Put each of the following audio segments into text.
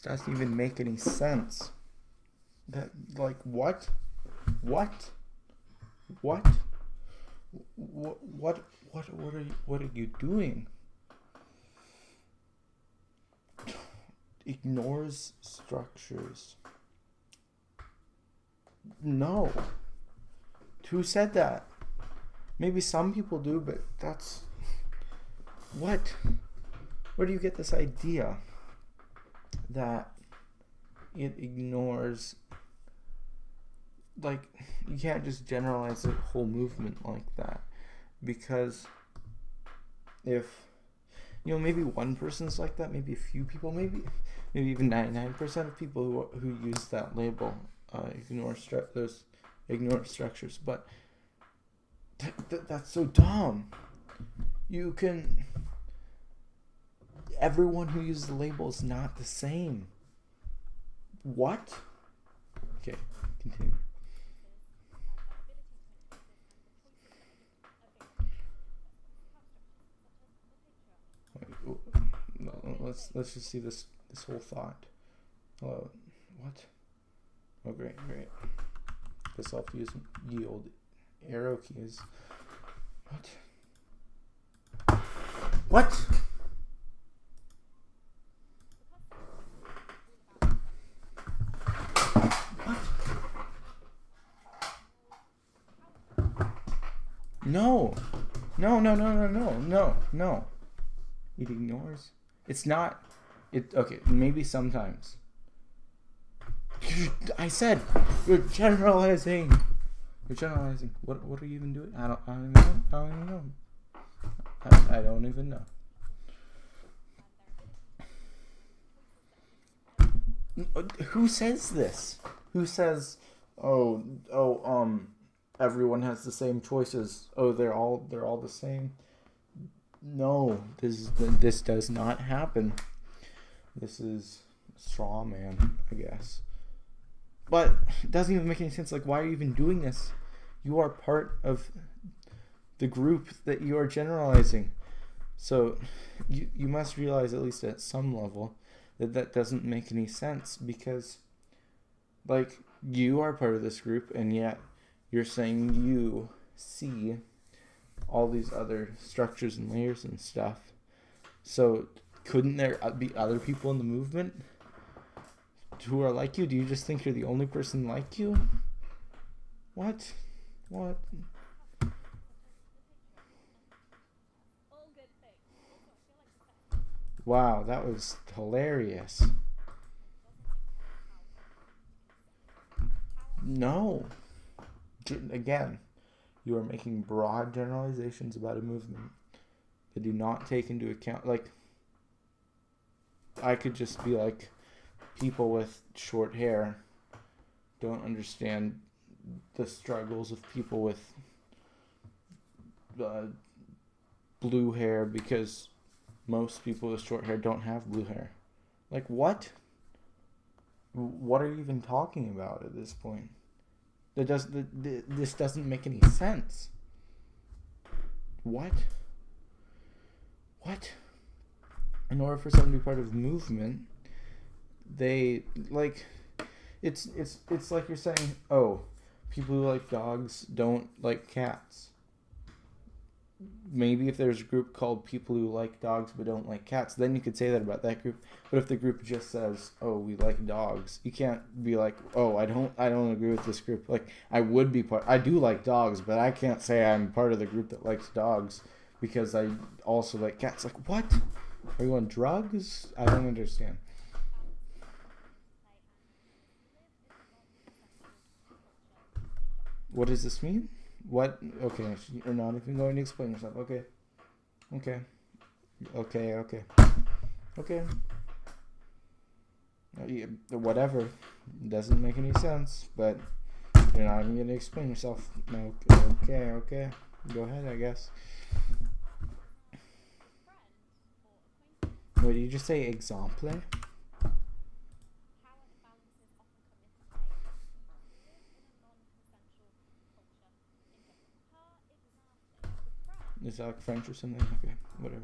doesn't even make any sense. That, like, what? What? What? What are you doing? Ignores structures. No. Who said that? Maybe some people do, but that's... What? Where do you get this idea that it ignores... Like, you can't just generalize the whole movement like that. Because if, you know, maybe one person's like that, maybe a few people, maybe even 99% of people who use that label ignore structures. But that's so dumb. You can... Everyone who uses the label is not the same. What? Okay, continue. Let's just see this whole thought. What? Oh, great. The self-use yield arrow keys. What? No. It ignores. It's not. Okay, maybe sometimes. I said you're generalizing. What are you even doing? I don't even know. I don't even know. Who says this? Who says, everyone has the same choices. Oh, they're all the same. No, this does not happen. This is straw man, I guess. But it doesn't even make any sense. Like, why are you even doing this? You are part of the group that you are generalizing. So you must realize, at least at some level, that doesn't make any sense, because, like, you are part of this group, and yet you're saying you see all these other structures and layers and stuff. So couldn't there be other people in the movement who are like you? Do you just think you're the only person like you? What? Wow, that was hilarious. No. Again, you are making broad generalizations about a movement that do not take into account, like, I could just be like, people with short hair don't understand the struggles of people with blue hair, because most people with short hair don't have blue hair. Like, what? What are you even talking about at this point? This doesn't make any sense. What? In order for someone to be part of the movement, they, like, it's like you're saying, oh, people who like dogs don't like cats. Maybe if there's a group called people who like dogs but don't like cats, then you could say that about that group. But if the group just says, oh, we like dogs, you can't be like, oh, I don't agree with this group. Like, I do like dogs, but I can't say I'm part of the group that likes dogs because I also like cats. Like, what? Are you on drugs? I don't understand. What does this mean? What? Okay, you're not even going to explain yourself. Okay. Whatever. Doesn't make any sense, but you're not even going to explain yourself. Okay. Go ahead, I guess. What did you just say? Exemple? Is that like French or something? Okay, whatever.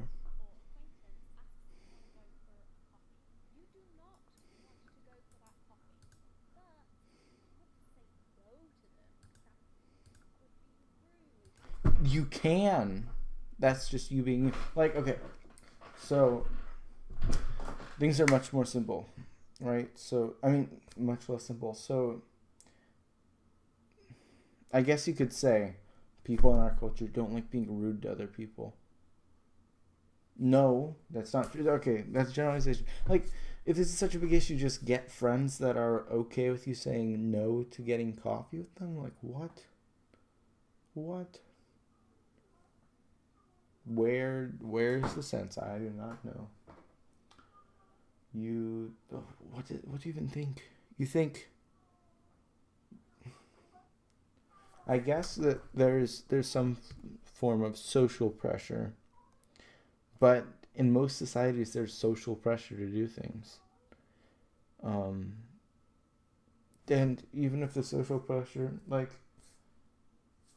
You can. That's just you being like, okay. So things are much more simple, right? So I mean, much less simple. So I guess you could say people in our culture don't like being rude to other people. No, that's not true. Okay, that's generalization. Like, if this is such a big issue, just get friends that are okay with you saying no to getting coffee with them. Like, what? What? Where's the sense? I do not know. What do you even think? You think? I guess that there's some form of social pressure, but in most societies there's social pressure to do things. And even if the social pressure, like,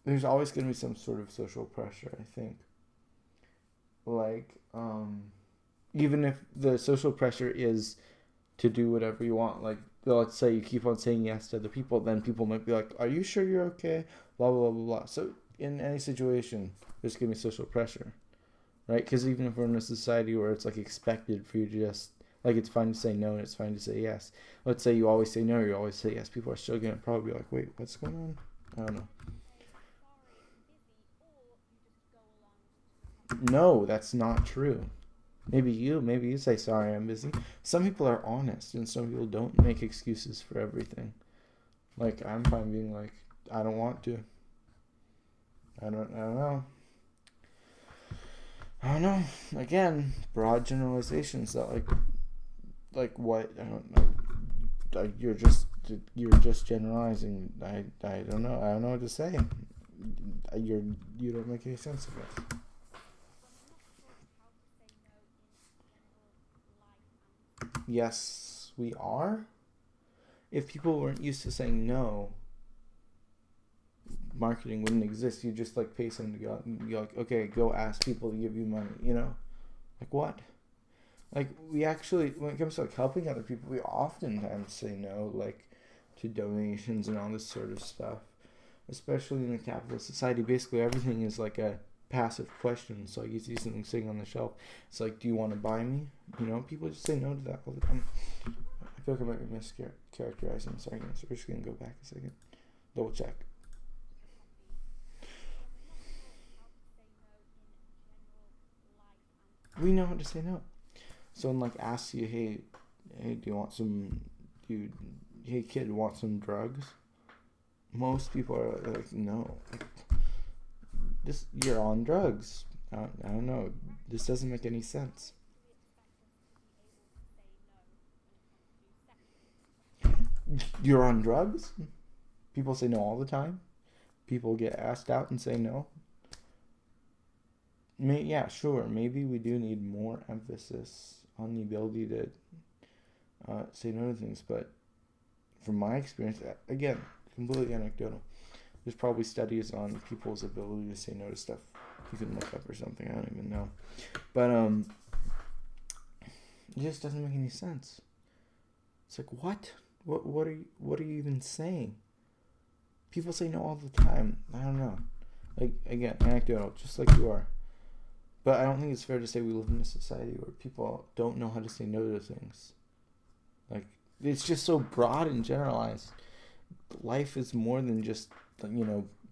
there's always going to be some sort of social pressure, I think. Like, even if the social pressure is to do whatever you want, like, let's say you keep on saying yes to other people, then people might be like, are you sure you're okay? Blah, blah, blah, blah. So in any situation, there's going to be social pressure, right? Because even if we're in a society where it's, like, expected for you to just, like, it's fine to say no and it's fine to say yes. Let's say you always say no, you always say yes. People are still going to probably be like, wait, what's going on? I don't know. No, that's not true. Maybe you say sorry, I'm busy. Some people are honest, and some people don't make excuses for everything. Like, I'm fine being like, I don't want to. I don't know. I don't know. Again, broad generalizations that like what? I don't know. You're just generalizing. I don't know. I don't know what to say. You don't make any sense of it. Yes, we are. If people weren't used to saying no, marketing wouldn't exist. You just, like, pay someone to go out and be like, okay, go ask people to give you money, you know? Like, what? Like, we actually, when it comes to, like, helping other people, we oftentimes say no, like, to donations and all this sort of stuff. Especially in a capitalist society, basically everything is like a passive question. So, like, you see something sitting on the shelf, it's like, do you want to buy me? You know, people just say no to that all the time. I feel like I might be mischaracterizing this argument, so we're just going to go back a second. Double check. We know how to say no. Someone, like, asks you, hey, do you want some, hey kid, want some drugs? Most people are like, no. You're on drugs. I don't know. This doesn't make any sense. You're on drugs? People say no all the time. People get asked out and say no. Yeah, sure. Maybe we do need more emphasis on the ability to say no to things. But from my experience, again, completely anecdotal, there's probably studies on people's ability to say no to stuff you can look up or something. I don't even know. But it just doesn't make any sense. It's like, what? What are you even saying? People say no all the time. I don't know. Like, again, anecdotal, just like you are. But I don't think it's fair to say we live in a society where people don't know how to say no to things. Like, it's just so broad and generalized. Life is more than just,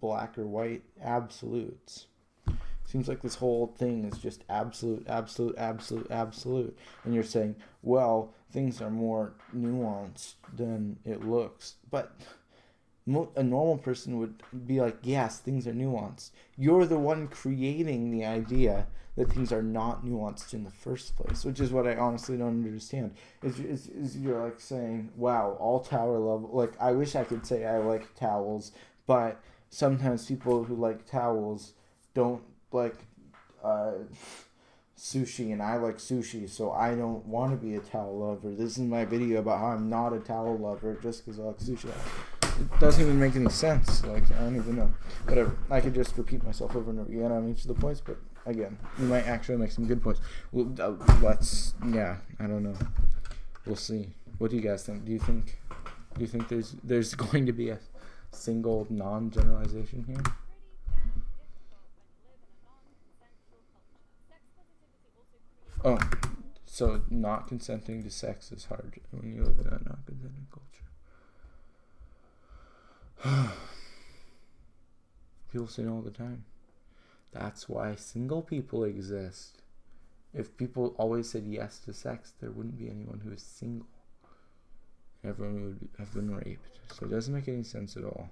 black or white absolutes. Seems like this whole thing is just absolute. And you're saying, well, things are more nuanced than it looks. But a normal person would be like, yes, things are nuanced. You're the one creating the idea that things are not nuanced in the first place, which is what I honestly don't understand. Is you're like saying, wow, all tower level, like, I wish I could say I like towels, but sometimes people who like towels don't like sushi, and I like sushi, so I don't want to be a towel lover. This is my video about how I'm not a towel lover just because I like sushi. It doesn't even make any sense. Like, I don't even know. Whatever. I could just repeat myself over and over again on each of the points, but again, you might actually make some good points. Well, I don't know. We'll see. What do you guys think? Do you think there's going to be a single non-generalization here? Oh, so not consenting to sex is hard when you live in a not consenting culture. People say no all the time. That's why single people exist. If people always said yes to sex, there wouldn't be anyone who is single. Everyone would have been raped. So it doesn't make any sense at all.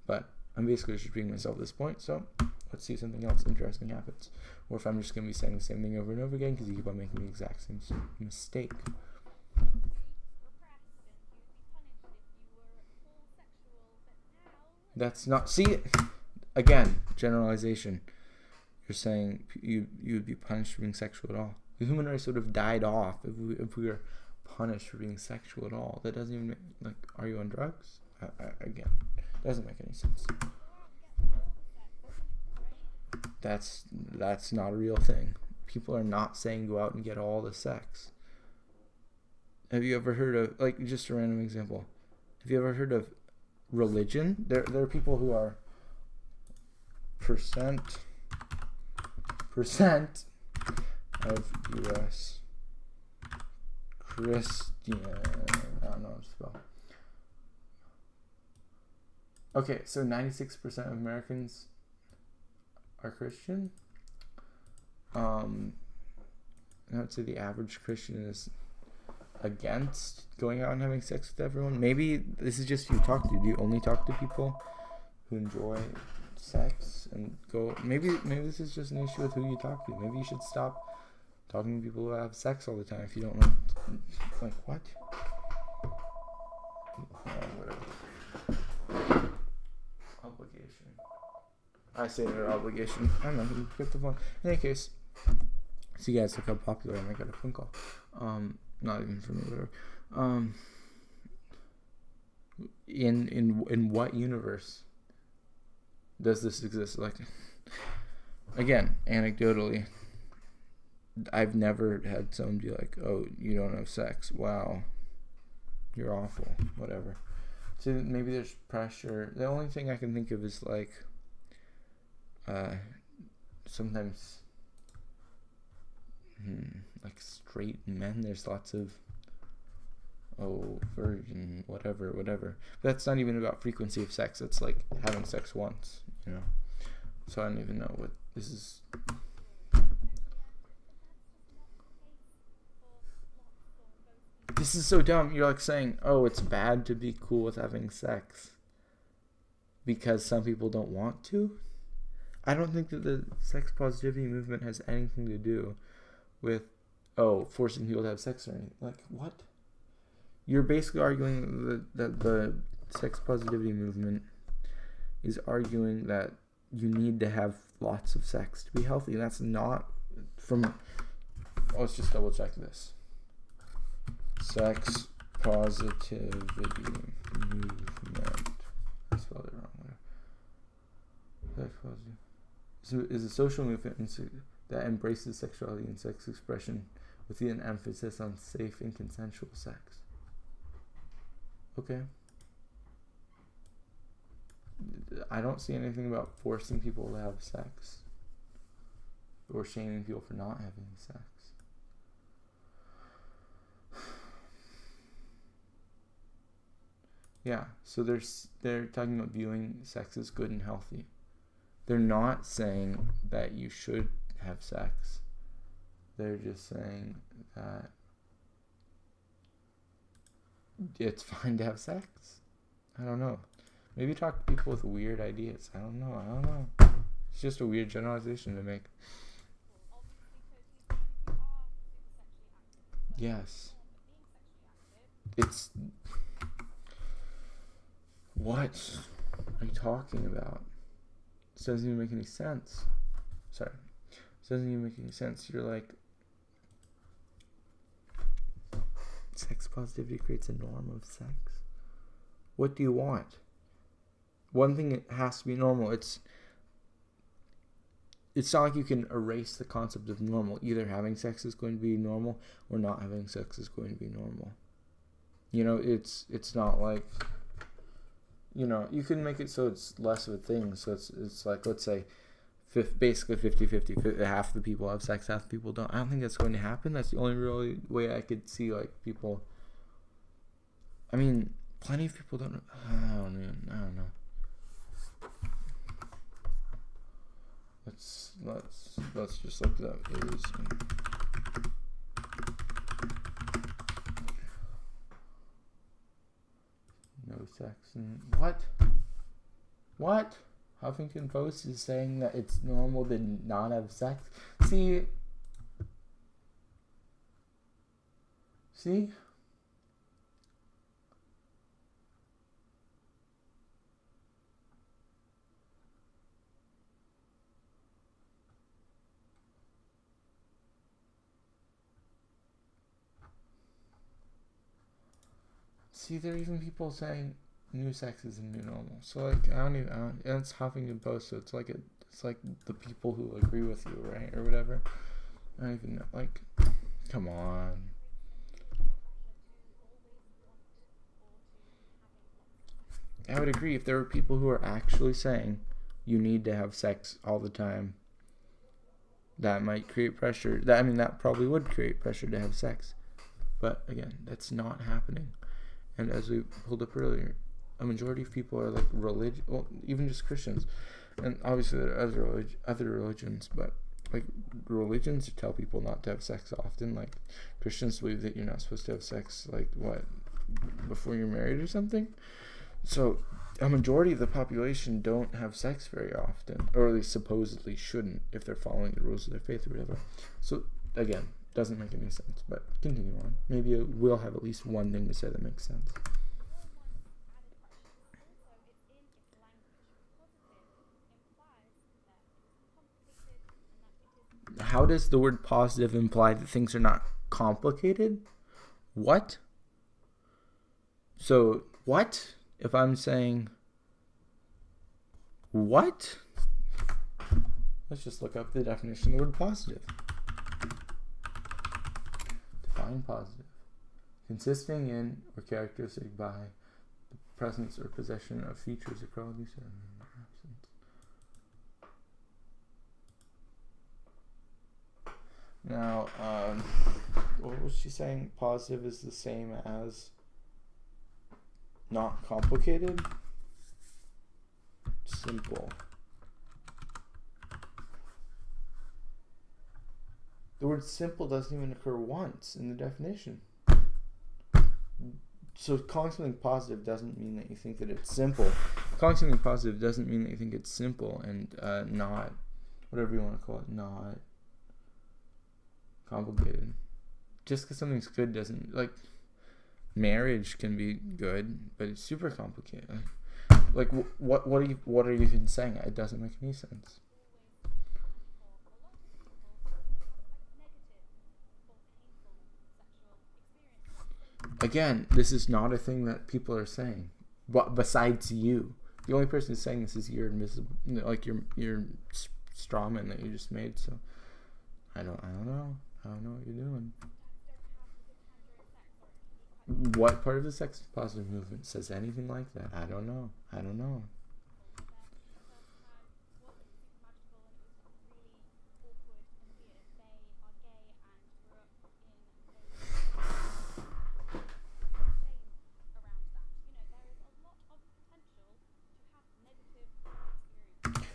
But I'm basically just repeating myself at this point, so let's see if something else interesting happens. Or if I'm just going to be saying the same thing over and over again because you keep on making the exact same mistake. That's not... See, again, generalization. You're saying you would be punished for being sexual at all. The human race would have died off if we were punished for being sexual at all. That doesn't even make... Like, are you on drugs? Again, doesn't make any sense. That's not a real thing. People are not saying go out and get all the sex. Have you ever heard of, like, just a random example, have you ever heard of religion? There are people who are percent of US Christian, I don't know how to spell. Okay, so 96% of Americans are Christian. I would say the average Christian is against going out and having sex with everyone. Maybe this is just who you talk to. Do you only talk to people who enjoy sex and go? Maybe this is just an issue with who you talk to. Maybe you should stop talking to people who have sex all the time if you don't like what? Whatever. Obligation. I say their obligation. I don't know who picked the phone. In any case, so you guys look how popular I am. I got a phone call. Not even for me, whatever. In what universe does this exist? Like, again, anecdotally, I've never had someone be like, "Oh, you don't have sex. Wow, you're awful." Whatever. So maybe there's pressure. The only thing I can think of is like, sometimes, like straight men. There's lots of, virgin, whatever. But that's not even about frequency of sex. It's like having sex once, you know. So I don't even know what this is. This is so dumb. You're like saying, oh, it's bad to be cool with having sex because some people don't want to. I don't think that the sex positivity movement has anything to do with, forcing people to have sex or anything. Like, what? You're basically arguing that the sex positivity movement is arguing that you need to have lots of sex to be healthy. That's not from... let's just double check this. Sex positivity movement. I spelled it wrong. Sex positive. So is a social movement that embraces sexuality and sex expression with an emphasis on safe and consensual sex. Okay. I don't see anything about forcing people to have sex or shaming people for not having sex. Yeah, so they're talking about viewing sex as good and healthy. They're not saying that you should have sex. They're just saying that it's fine to have sex. I don't know. Maybe talk to people with weird ideas. I don't know. It's just a weird generalization to make. Yes. It's... What are you talking about? This doesn't even make any sense. Sorry. This doesn't even make any sense. You're like, sex positivity creates a norm of sex. What do you want? One thing, it has to be normal. It's not like you can erase the concept of normal. Either having sex is going to be normal or not having sex is going to be normal. You know, it's not like... You know, you can make it so it's less of a thing. So it's like, let's say basically 50-50. Half the people have sex, half the people don't. I don't think that's going to happen. That's the only real way I could see like people. I mean, plenty of people don't. I don't know. Let's just look that is. No sex and what? Huffington Post is saying that it's normal to not have sex. See? See, there are even people saying new sex is the new normal. So like, and it's Huffington Post, so it's like the people who agree with you, right, or whatever. I don't even know. Like, come on. I would agree if there were people who are actually saying you need to have sex all the time. That might create pressure. That probably would create pressure to have sex. But again, that's not happening. And as we pulled up earlier, a majority of people are like religious, well, even just Christians. And obviously there are other religions, but like religions tell people not to have sex often. Like Christians believe that you're not supposed to have sex, like what, before you're married or something. So a majority of the population don't have sex very often, or at least supposedly shouldn't if they're following the rules of their faith or whatever. So again, doesn't make any sense, but continue on. Maybe we'll have at least one thing to say that makes sense. How does the word positive imply that things are not complicated? What? So, what? If I'm saying, what? Let's just look up the definition of the word positive. Define positive. Consisting in or characteristic by the presence or possession of features or qualities or absence. Now, what was she saying? Positive is the same as not complicated? Simple. The word simple doesn't even occur once in the definition. So calling something positive doesn't mean that you think that it's simple. Calling something positive doesn't mean that you think it's simple and not, whatever you want to call it, not complicated. Just because something's good doesn't, like, marriage can be good, but it's super complicated. Like what are you even saying? It doesn't make any sense. Again, this is not a thing that people are saying. But besides you, the only person who's saying this is your invisible, like your straw man that you just made. So I don't know. I don't know what you're doing. What part of the sex positive movement says anything like that? I don't know.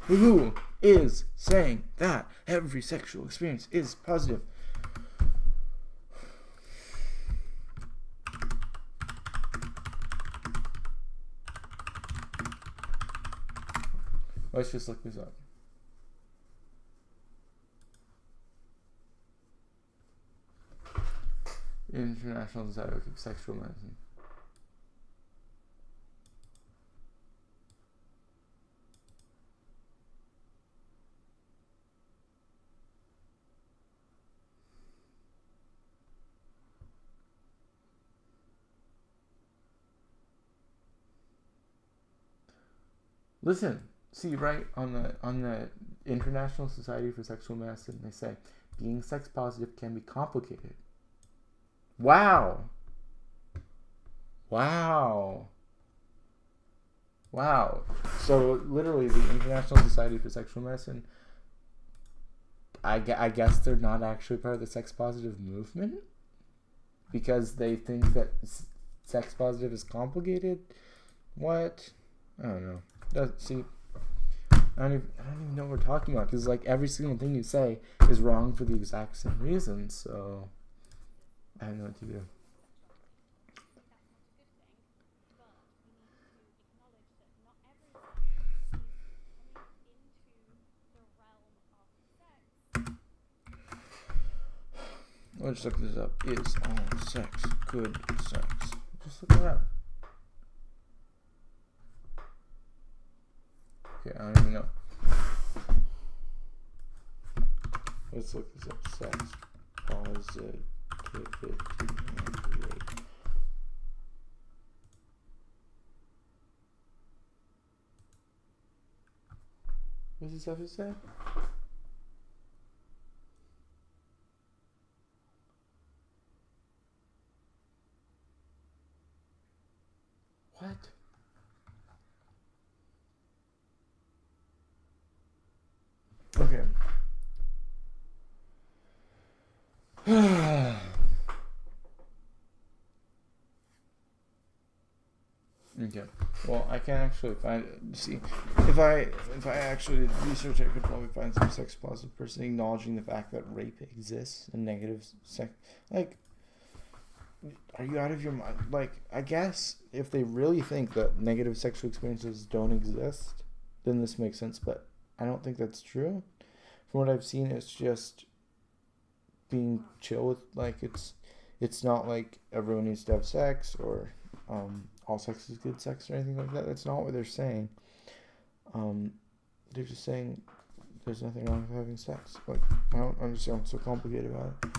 Who is saying that every sexual experience is positive? Let's just look this up. International Society of Sexual Medicine. Listen. See, right on the International Society for Sexual Medicine, they say being sex positive can be complicated. Wow. So literally, the International Society for Sexual Medicine I guess they're not actually part of the sex positive movement because they think that sex positive is complicated. What? I don't know. I don't even know what we're talking about because like every single thing you say is wrong for the exact same reason. So I don't know what to do. Let's look this up. Is all sex good sex? Just look it up. Okay, I don't even know. Let's look this up. Sex positivity and rape. What does this have to say? What? Okay. Okay. Well, I can actually find it. See, if I actually did research, I could probably find some sex positive person acknowledging the fact that rape exists and negative sex. Like, are you out of your mind? Like, I guess if they really think that negative sexual experiences don't exist, then this makes sense. But I don't think that's true. From what I've seen, it's just being chill with, like, it's not like everyone needs to have sex or all sex is good sex or anything like that. That's not what they're saying. They're just saying there's nothing wrong with having sex. Like, I don't understand what's so complicated about it.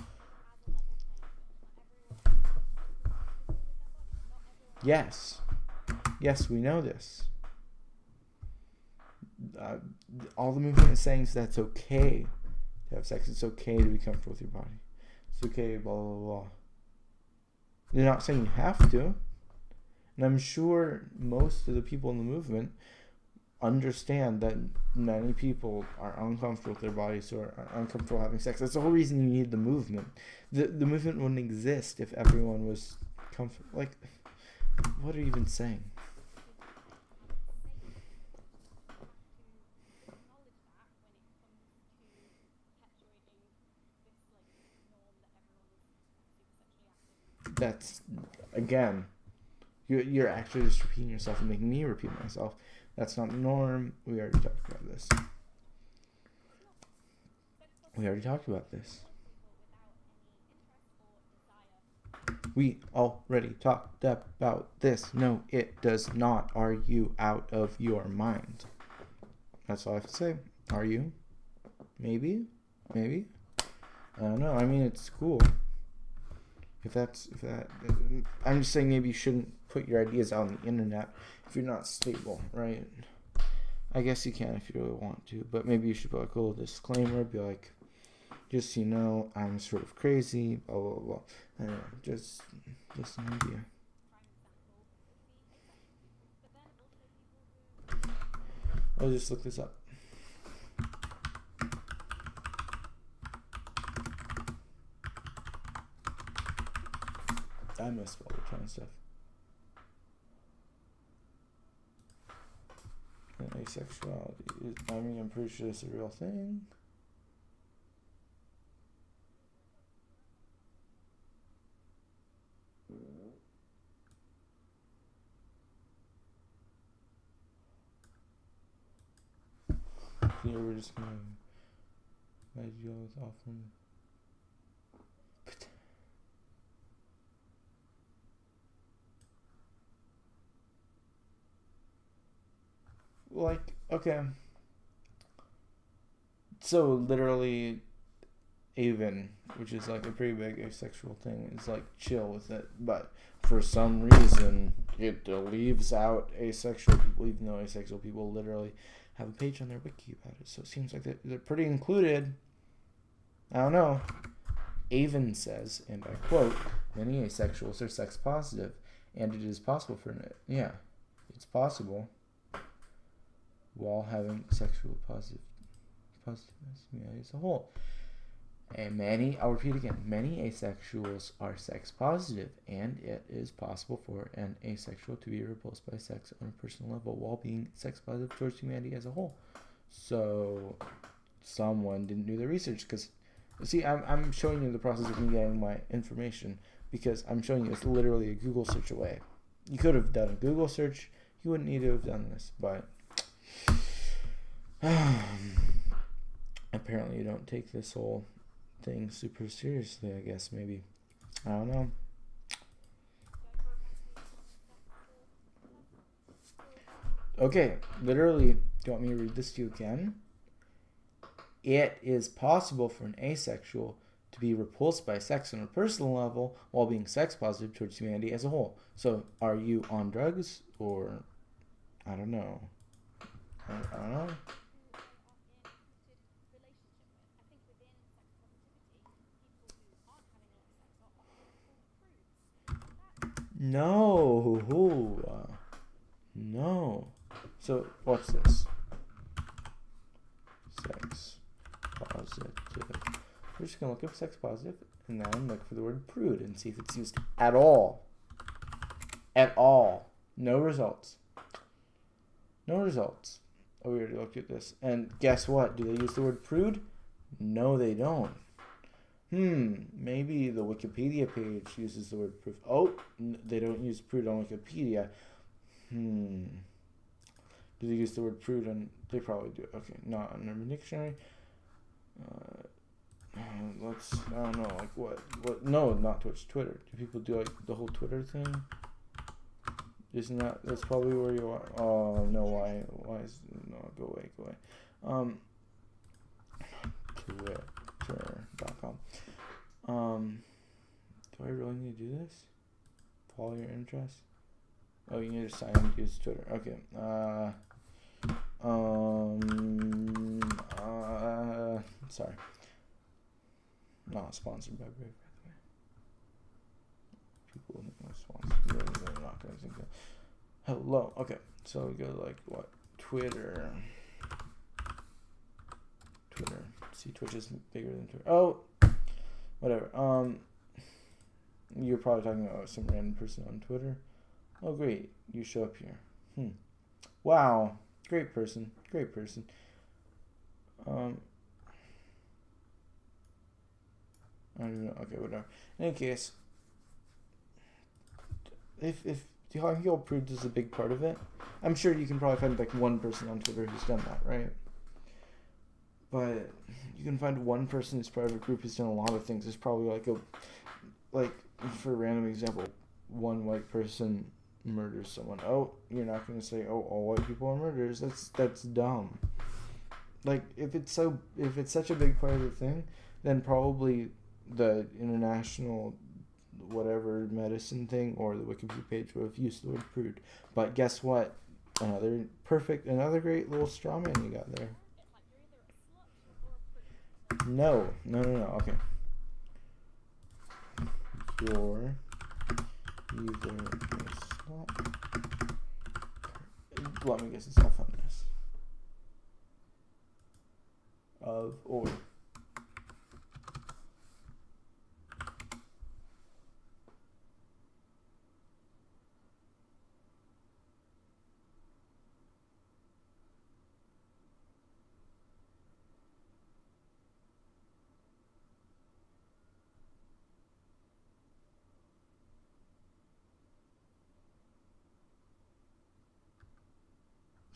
Yes, we know this. All the movement is saying is that it's okay to have sex. It's okay to be comfortable with your body. It's okay, blah, blah, blah. They're not saying you have to. And I'm sure most of the people in the movement understand that many people are uncomfortable with their bodies or are uncomfortable having sex. That's the whole reason you need the movement. The movement wouldn't exist if everyone was comfortable. Like, what are you even saying? That's, again, you're actually just repeating yourself and making me repeat myself. That's not the norm. We already talked about this. We already talked about this. No, it does not. Are you out of your mind? That's all I have to say. Are you? Maybe? I don't know. I mean, it's cool. I'm just saying maybe you shouldn't put your ideas out on the internet if you're not stable, right? I guess you can if you really want to, but maybe you should put like a little disclaimer, be like, just so you know, I'm sort of crazy, blah, blah, blah. I don't know, just an idea. I'll just look this up. I missed all the kind of stuff. And asexuality. I'm pretty sure it's a real thing. Here we're just gonna deal with often. Like, okay. So literally Avon, which is like a pretty big asexual thing, is like chill with it, but for some reason it leaves out asexual people, even though asexual people literally have a page on their wiki about it. So it seems like they're pretty included. I don't know. Avon says, and I quote, many asexuals are sex positive, and it is possible for it. Yeah, it's possible while having sexual positive as humanity as a whole. And I'll repeat again, many asexuals are sex positive, and it is possible for an asexual to be repulsed by sex on a personal level while being sex positive towards humanity as a whole. So, someone didn't do the research, because, see, I'm showing you the process of me getting my information, because I'm showing you it's literally a Google search away. You could have done a Google search, you wouldn't need to have done this, but apparently you don't take this whole thing super seriously, I guess, maybe. I don't know. Okay, literally, do you want me to read this to you again? It is possible for an asexual to be repulsed by sex on a personal level while being sex positive towards humanity as a whole. So, are you on drugs, or I don't know. I don't know. No. No. So, what's this? Sex positive. We're just going to look up sex positive and then look for the word prude and see if it's used at all. At all. No results. No results. Oh, we already looked at this. And guess what? Do they use the word prude? No, they don't. Maybe the Wikipedia page uses the word prude. Oh, they don't use prude on Wikipedia. Do they use the word prude on... They probably do. Okay, not on Urban Dictionary. I don't know, like what? No, not Twitch, Twitter. Do people do like the whole Twitter thing? That's probably where you are. Oh, no, why is... No, go away. Twitter.com. Do I really need to do this? Follow your interests? Oh, you need to sign in to use Twitter. Okay. Sorry. Not sponsored by Brave, by the way. People not sponsored. They're not going to think that. Hello. Okay. So we go to like what? Twitter. See, Twitch is bigger than Twitter. Oh, whatever. You're probably talking about some random person on Twitter. Oh, great. You show up here. Wow. Great person. I don't even know. Okay, whatever. In any case, if how prude is a big part of it, I'm sure you can probably find like one person on Twitter who's done that, right? But you can find one person who's part of a group who's done a lot of things. There's probably like for a random example, one white person murders someone. Oh, you're not going to say, oh, all white people are murderers. That's dumb. Like, if it's such a big part of the thing, then probably the international whatever medicine thing or the Wikipedia page would have used the word prude. But guess what? Another great little straw man you got there. No. Okay. You're either a slut. Let me guess, it's all feminist. Of or.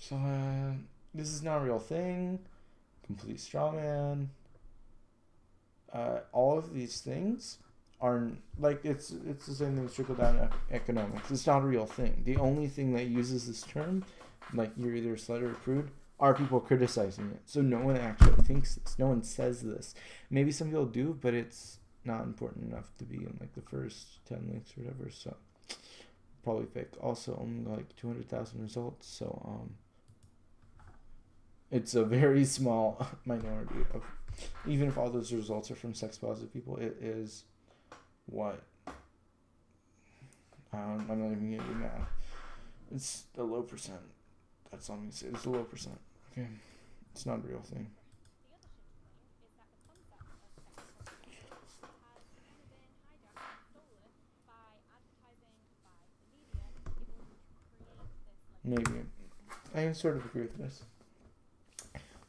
So, this is not a real thing. Complete straw man. All of these things are like it's the same thing as trickle down economics. It's not a real thing. The only thing that uses this term, like you're either a slut or a prude, are people criticizing it. So no one actually thinks this. No one says this. Maybe some people do, but it's not important enough to be in like the first 10 links or whatever. So probably fake. Also, only like 200,000 results. So it's a very small minority of, even if all those results are from sex positive people, it is what? I'm not even going to do math. It's a low percent. That's all I'm going to say. It's a low percent. Okay. It's not a real thing. Maybe. I can sort of agree with this.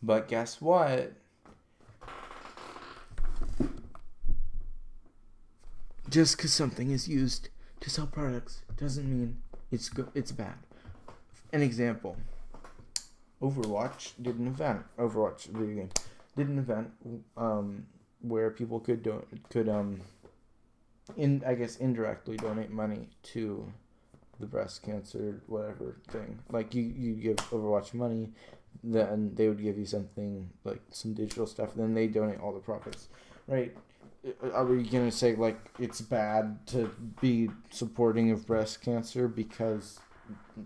But guess what? Just because something is used to sell products doesn't mean it's good. It's bad. An example: Overwatch did an event. Overwatch video game did an event where people could indirectly donate money to the breast cancer whatever thing. Like you give Overwatch money, then they would give you something like some digital stuff, and then they donate all the profits, right? Are we gonna say like it's bad to be supporting of breast cancer because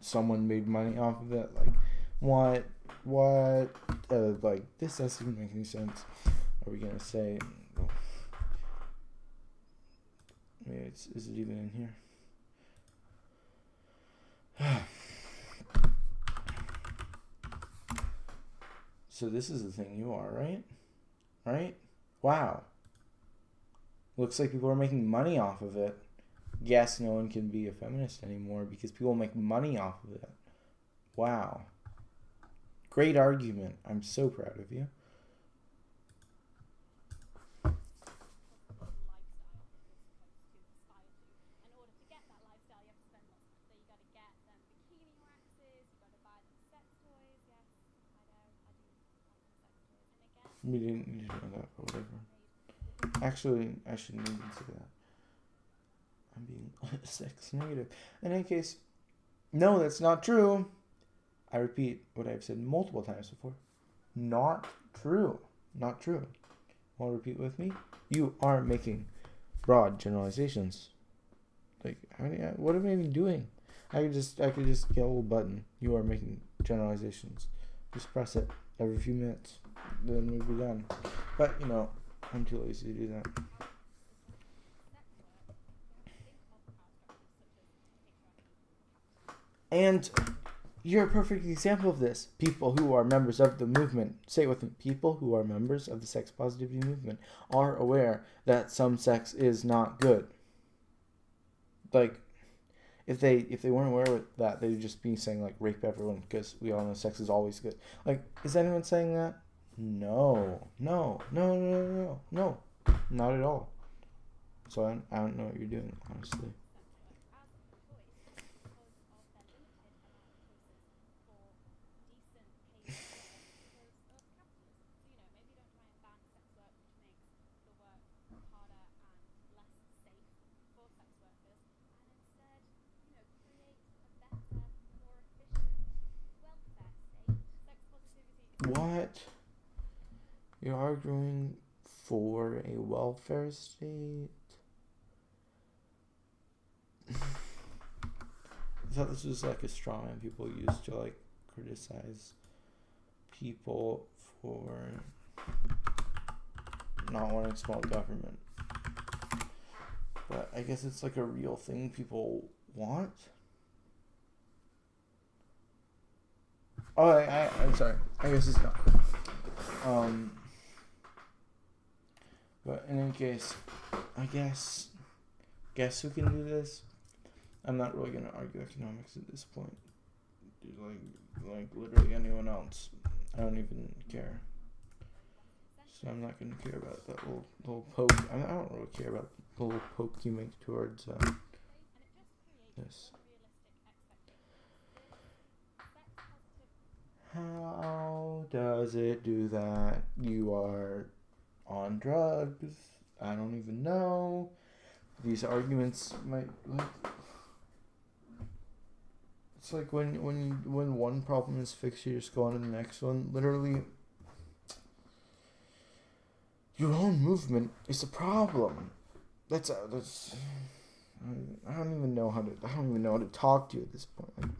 someone made money off of it? Like what like this doesn't make any sense. Are we gonna say maybe is it even in here? So this is the thing you are, right? Wow. Looks like people are making money off of it. Guess no one can be a feminist anymore because people make money off of it. Wow. Great argument. I'm so proud of you. We didn't need to know that, but whatever. Actually, I shouldn't even say that. I'm being sex negative. In any case, no, that's not true. I repeat what I've said multiple times before. Not true. Not true. Want to repeat with me? You are making broad generalizations. Like, what am I even doing? I could just get a little button. You are making generalizations. Just press it every few minutes. Then we'll be done. But, I'm too lazy to do that. And you're a perfect example of this. People who are members of the movement, say it with me, people who are members of the sex positivity movement are aware that some sex is not good. Like, if they weren't aware of that, they'd just be saying, like, rape everyone because we all know sex is always good. Like, is anyone saying that? No. Not at all. So I don't know what you're doing, honestly. What? You're arguing for a welfare state? I thought this was like a straw man people used to like criticize people for not wanting small government. But I guess it's like a real thing people want. Oh, I'm sorry. I guess it's not. But in any case, I guess who can do this? I'm not really gonna argue economics at this point. Like literally anyone else. I don't even care. So I'm not gonna care about that little poke. I don't really care about the little poke you make towards this. How does it do that? You are on drugs. I don't even know. These arguments might it's like when one problem is fixed, you just go on to the next one. Literally, your own movement is a problem. That's I don't even know how to talk to you at this point. Like,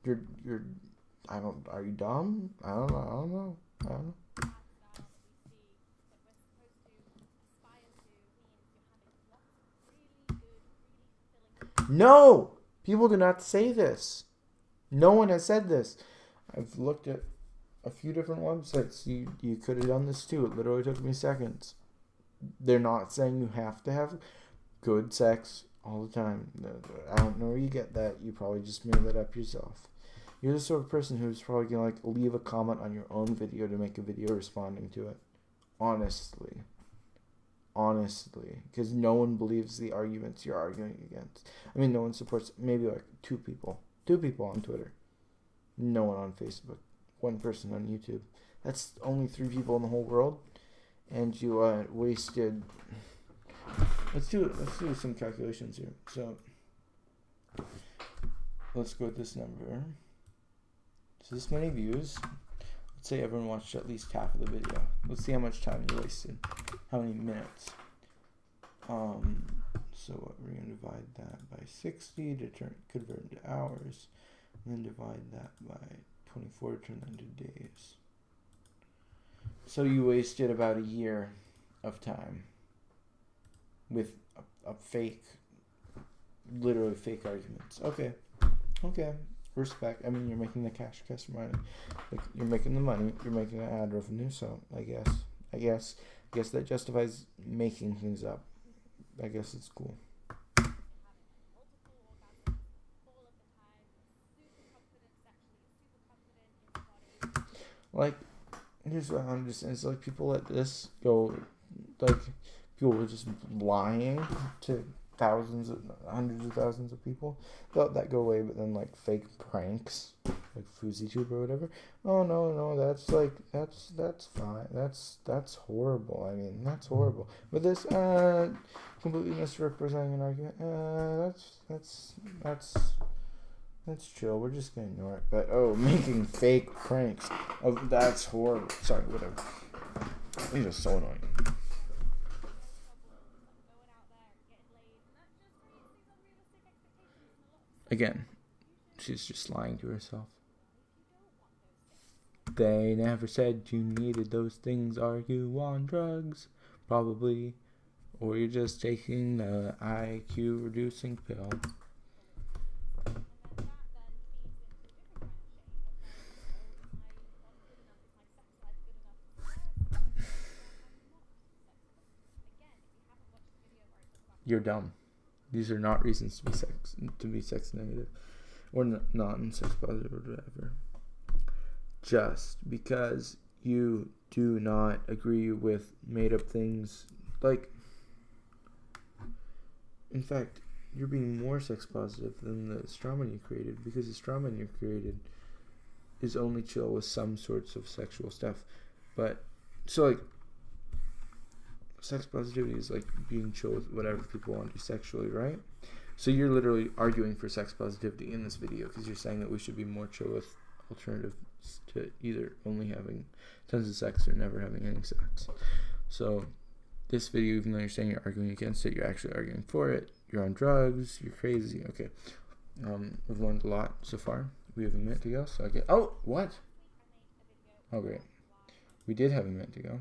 you're are you dumb? I don't know. No! People do not say this. No one has said this. I've looked at a few different websites. You could have done this too. It literally took me seconds. They're not saying you have to have good sex all the time. I don't know where you get that. You probably just made that up yourself. You're the sort of person who's probably gonna like leave a comment on your own video to make a video responding to it. Honestly, because no one believes the arguments you're arguing against. I mean, no one supports. Maybe like two people on Twitter, no one on Facebook, one person on YouTube. That's only 3 people in the whole world, and you wasted. Let's do some calculations here. So let's go with this number. So this many views. Let's say everyone watched at least half of the video. Let's see how much time you wasted. How many minutes? So what, we're gonna divide that by 60 to convert into hours, and then divide that by 24 to turn that into days. So you wasted about a year of time with a fake, literally fake arguments. Okay. Respect. I mean, you're making the cash money. Like, you're making the money. You're making the ad revenue. So I guess that justifies making things up. I guess it's cool. Like, here's what I'm just saying. It's like people let this go. Like, people were just lying to hundreds of thousands of people. Let that go away, but then like fake pranks, like FouseyTube or whatever. Oh no, that's fine. That's horrible. I mean, that's horrible. But this completely misrepresenting an argument. That's chill. We're just gonna ignore it. But making fake pranks. Oh, that's horrible. Sorry, whatever. These are so annoying. Again, she's just lying to herself. They never said you needed those things. Are you on drugs? Probably. Or you're just taking the IQ reducing pill. You're dumb. These are not reasons to be sex negative or non-sex positive or whatever. Just because you do not agree with made up things, like, in fact, you're being more sex positive than the straw man you created, because the straw man you created is only chill with some sorts of sexual stuff. But so like, sex positivity is like being chill with whatever people want to do sexually, right? So you're literally arguing for sex positivity in this video, because you're saying that we should be more chill with alternatives to either only having tons of sex or never having any sex. So this video, even though you're saying you're arguing against it, you're actually arguing for it. You're on drugs. You're crazy. Okay. We've learned a lot so far. We have a minute to go. So I get. Oh, what? Oh, great. We did have a minute to go.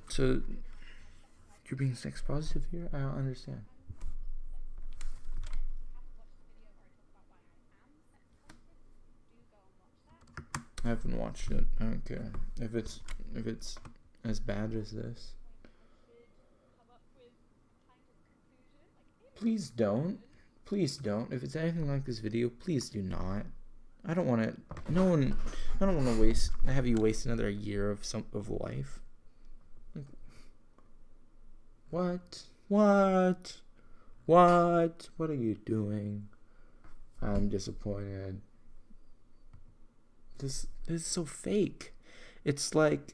So, you're being sex positive here? I don't understand. I haven't watched it. I don't care. If it's as bad as this. Please don't. If it's anything like this video, please do not. I don't want to have you waste another year of life. What are you doing? I'm disappointed. This is so fake. It's like,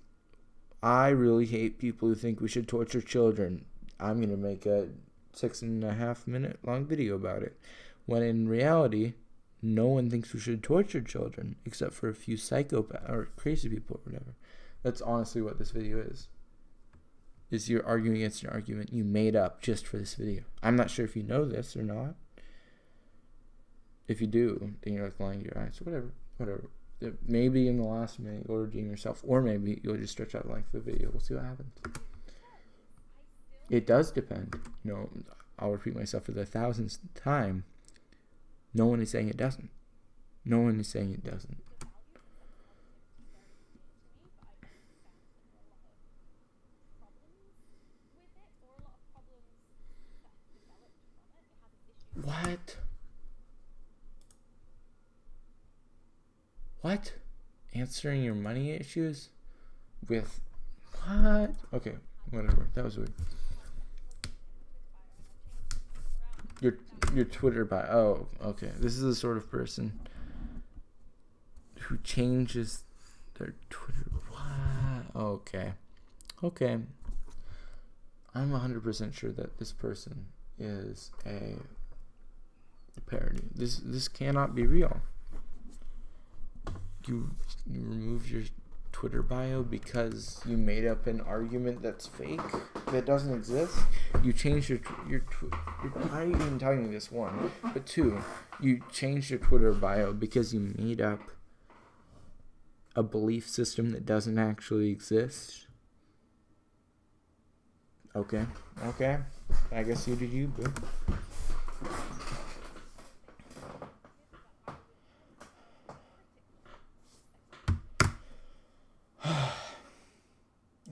I really hate people who think we should torture children. I'm gonna make a 6.5 minute long video about it, when in reality, no one thinks we should torture children except for a few psychopaths or crazy people or whatever. That's honestly what this video is you're arguing against an argument you made up just for this video. I'm not sure if you know this or not. If you do, then you're like lying to your eyes. Whatever. Maybe in the last minute you'll redeem yourself, or maybe you'll just stretch out the length of the video. We'll see what happens. It does depend. I'll repeat myself for the 1000th time. No one is saying it doesn't. What? What? Answering your money issues with what? Okay, whatever. That was weird. Your Twitter bio. Oh, okay. This is the sort of person who changes their Twitter. What? Okay. Okay. I'm 100% sure that this person is a parody. This cannot be real. You removed your Twitter bio because you made up an argument that's fake, that doesn't exist. You changed your why are you even telling me this? One, but two, you changed your Twitter bio because you made up a belief system that doesn't actually exist. Okay. I guess you did you, boo.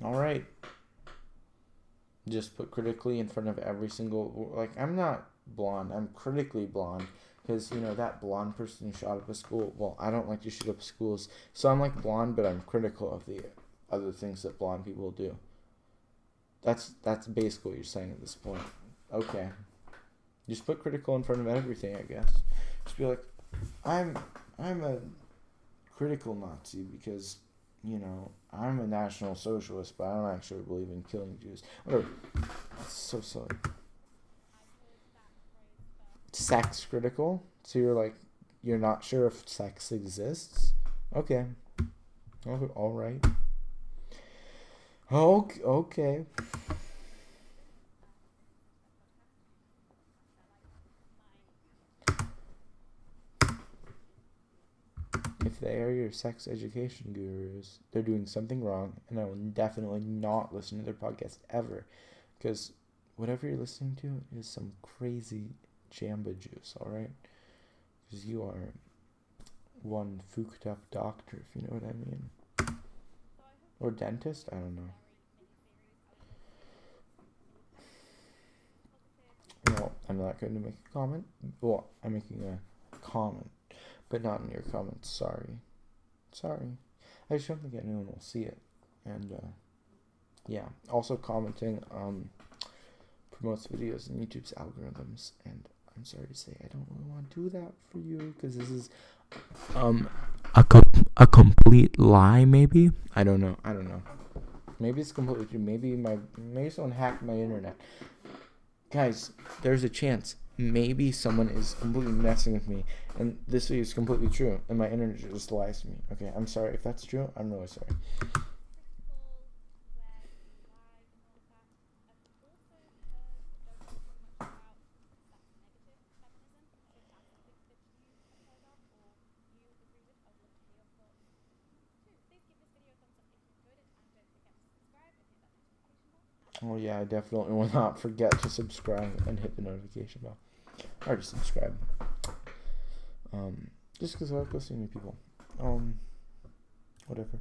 Alright. Just put critically in front of every single... Like, I'm not blonde. I'm critically blonde. Because, that blonde person who shot up a school... Well, I don't like to shoot up schools. So I'm like blonde, but I'm critical of the other things that blonde people do. That's basically what you're saying at this point. Okay. Just put critical in front of everything, I guess. Just be like, I'm a critical Nazi because... I'm a National Socialist, but I don't actually believe in killing Jews. Whatever. It's so silly. Sex critical? So you're not sure if sex exists? Okay. Alright. Okay. If they are your sex education gurus, they're doing something wrong, and I will definitely not listen to their podcast ever, because whatever you're listening to is some crazy jamba juice, alright? Because you are one fooked up doctor, if you know what I mean. Or dentist? I don't know. Well, I'm not going to make a comment. Well, I'm making a comment. But not in your comments, sorry. I just don't think anyone will see it. And, yeah. Also commenting, promotes videos in YouTube's algorithms. And I'm sorry to say, I don't really want to do that for you, because this is, a complete lie, maybe? I don't know. Maybe it's completely true. Maybe someone hacked my internet. Guys, there's a chance. Maybe someone is completely messing with me, and this video is completely true, and my internet just lies to me. Okay, I'm sorry. If that's true, I'm really sorry. Oh yeah, I definitely will not forget to subscribe and hit the notification bell. Or just subscribe. Just because I like listening to people. Whatever.